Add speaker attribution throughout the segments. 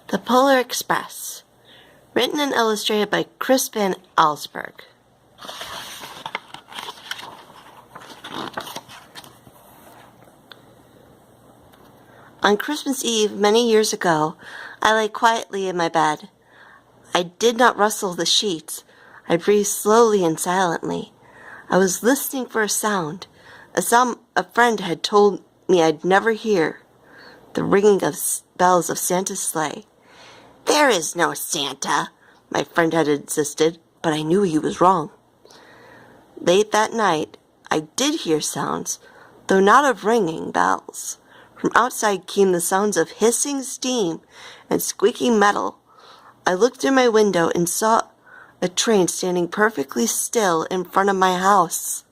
Speaker 1: The Polar Express. Written and illustrated by Chris Van Allsburg. On Christmas Eve, many years ago, I lay quietly in my bed. I did not rustle the sheets. I breathed slowly and silently. I was listening for a sound a friend had told me I'd never hear, the ringing of bells of Santa's sleigh. "There is no Santa," my friend had insisted, but I knew he was wrong. Late that night, I did hear sounds, though not of ringing bells. From outside came the sounds of hissing steam and squeaking metal. I looked through my window and saw a train standing perfectly still in front of my house.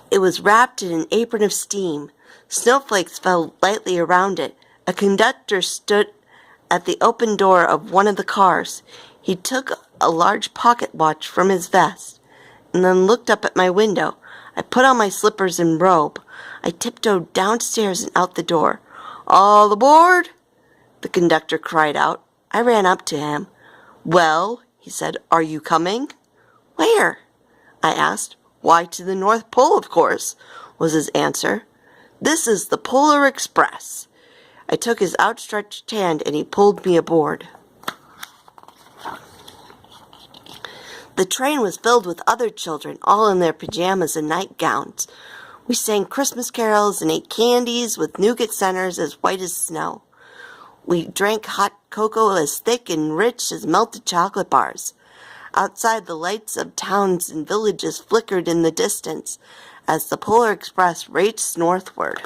Speaker 1: It was wrapped in an apron of steam. Snowflakes fell lightly around it. A conductor stood at the open door of one of the cars. He took a large pocket watch from his vest and then looked up at my window. I put on my slippers and robe. I tiptoed downstairs and out the door. "All aboard!" the conductor cried out. I ran up to him. "Well," he said, "are you coming?" "Where?" I asked. "Why, to the North Pole, of course," was his answer. "This is the Polar Express." I took his outstretched hand and he pulled me aboard. The train was filled with other children, all in their pajamas and nightgowns. We sang Christmas carols and ate candies with nougat centers as white as snow. We drank hot cocoa as thick and rich as melted chocolate bars. Outside, the lights of towns and villages flickered in the distance as the Polar Express raced northward.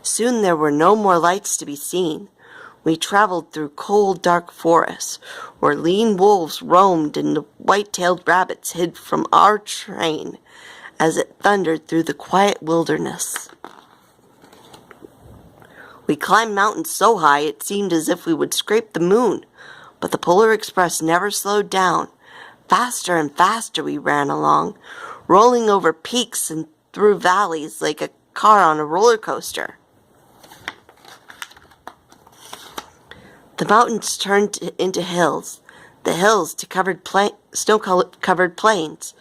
Speaker 1: Soon there were no more lights to be seen. We traveled through cold, dark forests, where lean wolves roamed and the white-tailed rabbits hid from our train as it thundered through the quiet wilderness. We climbed mountains so high it seemed as if we would scrape the moon, but the Polar Express never slowed down. Faster and faster we ran along, rolling over peaks and through valleys like a car on a roller coaster. The mountains turned into hills, the hills to snow-covered plains.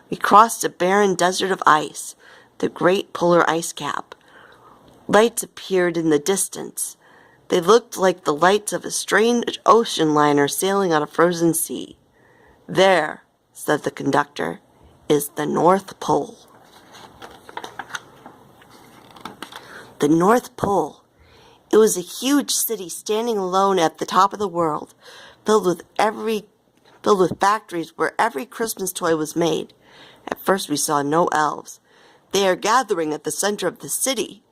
Speaker 1: We crossed a barren desert of ice, the great polar ice cap. Lights appeared in the distance. They looked like the lights of a strange ocean liner sailing on a frozen sea. "There," said the conductor, "is the North Pole." The North Pole. It was a huge city standing alone at the top of the world, filled with factories where every Christmas toy was made. At first we saw no elves. "They are gathering at the center of the city,"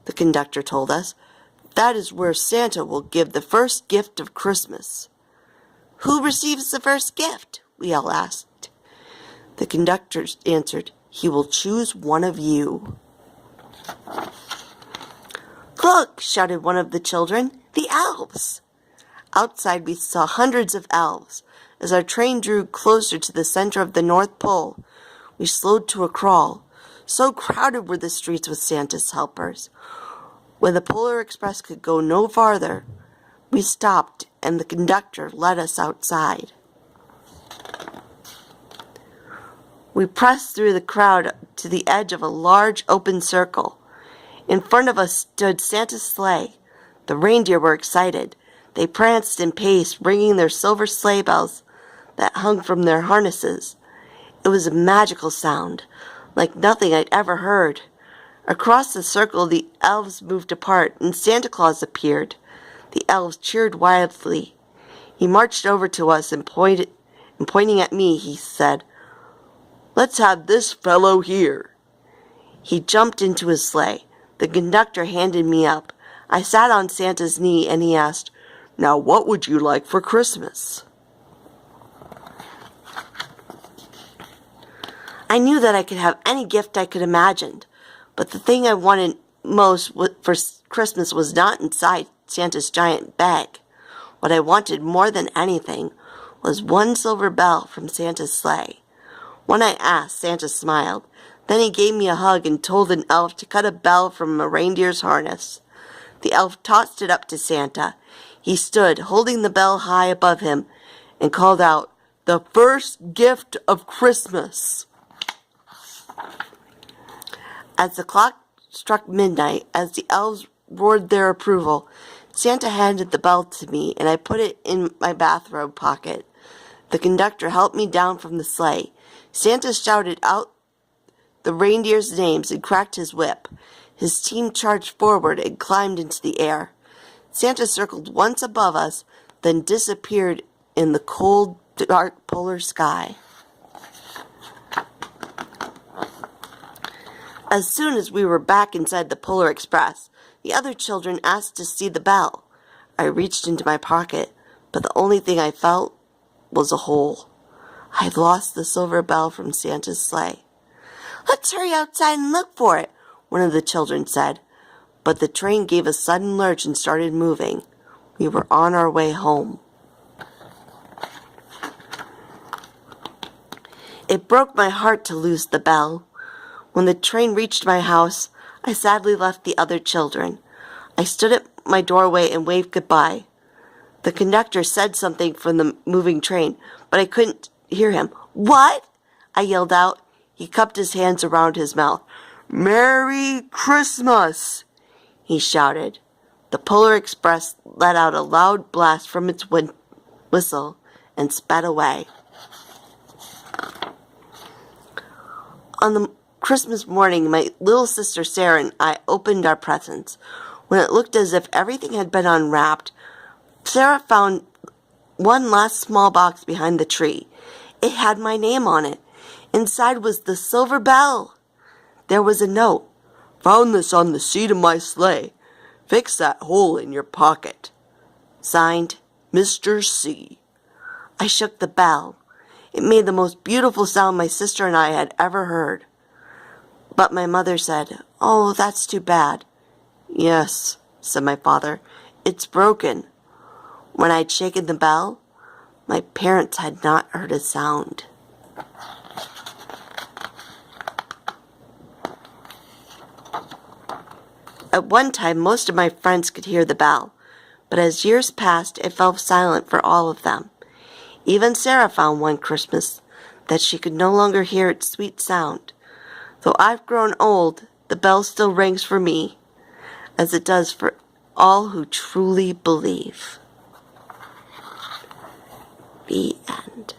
Speaker 1: the conductor told us. "That is where Santa will give the first gift of Christmas." "Who receives the first gift?" we all asked. The conductor answered, "He will choose one of you." "Look!" shouted one of the children. "The elves!" Outside we saw hundreds of elves. As our train drew closer to the center of the North Pole, we slowed to a crawl. So crowded were the streets with Santa's helpers. When the Polar Express could go no farther, we stopped and the conductor led us outside. We pressed through the crowd to the edge of a large open circle. In front of us stood Santa's sleigh. The reindeer were excited. They pranced and paced, ringing their silver sleigh bells that hung from their harnesses. It was a magical sound, like nothing I'd ever heard. Across the circle, the elves moved apart, and Santa Claus appeared. The elves cheered wildly. He marched over to us and pointing at me, he said, "Let's have this fellow here." He jumped into his sleigh. The conductor handed me up. I sat on Santa's knee, and he asked, "Now what would you like for Christmas?" I knew that I could have any gift I could imagine, but the thing I wanted most for Christmas was not inside Santa's giant bag. What I wanted more than anything was one silver bell from Santa's sleigh. When I asked, Santa smiled. Then he gave me a hug and told an elf to cut a bell from a reindeer's harness. The elf tossed it up to Santa. He stood, holding the bell high above him, and called out, "The first gift of Christmas." As the clock struck midnight, as the elves roared their approval, Santa handed the bell to me, and I put it in my bathrobe pocket. The conductor helped me down from the sleigh. Santa shouted out the reindeers' names and cracked his whip. His team charged forward and climbed into the air. Santa circled once above us, then disappeared in the cold, dark polar sky. As soon as we were back inside the Polar Express, the other children asked to see the bell. I reached into my pocket, but the only thing I felt was a hole. I had lost the silver bell from Santa's sleigh. "Let's hurry outside and look for it," one of the children said. But the train gave a sudden lurch and started moving. We were on our way home. It broke my heart to lose the bell. When the train reached my house, I sadly left the other children. I stood at my doorway and waved goodbye. The conductor said something from the moving train, but I couldn't hear him. "What?" I yelled out. He cupped his hands around his mouth. "Merry Christmas!" he shouted. The Polar Express let out a loud blast from its whistle and sped away. On the Christmas morning, my little sister Sarah and I opened our presents. When it looked as if everything had been unwrapped, Sarah found one last small box behind the tree. It had my name on it. Inside was the silver bell. There was a note. "Found this on the seat of my sleigh. Fix that hole in your pocket." Signed, Mr. C. I shook the bell. It made the most beautiful sound my sister and I had ever heard. But my mother said, "Oh, that's too bad." "Yes," said my father, "it's broken." When I'd shaken the bell, my parents had not heard a sound. At one time, most of my friends could hear the bell, but as years passed, it fell silent for all of them. Even Sarah found one Christmas that she could no longer hear its sweet sound. Though I've grown old, the bell still rings for me, as it does for all who truly believe. The end.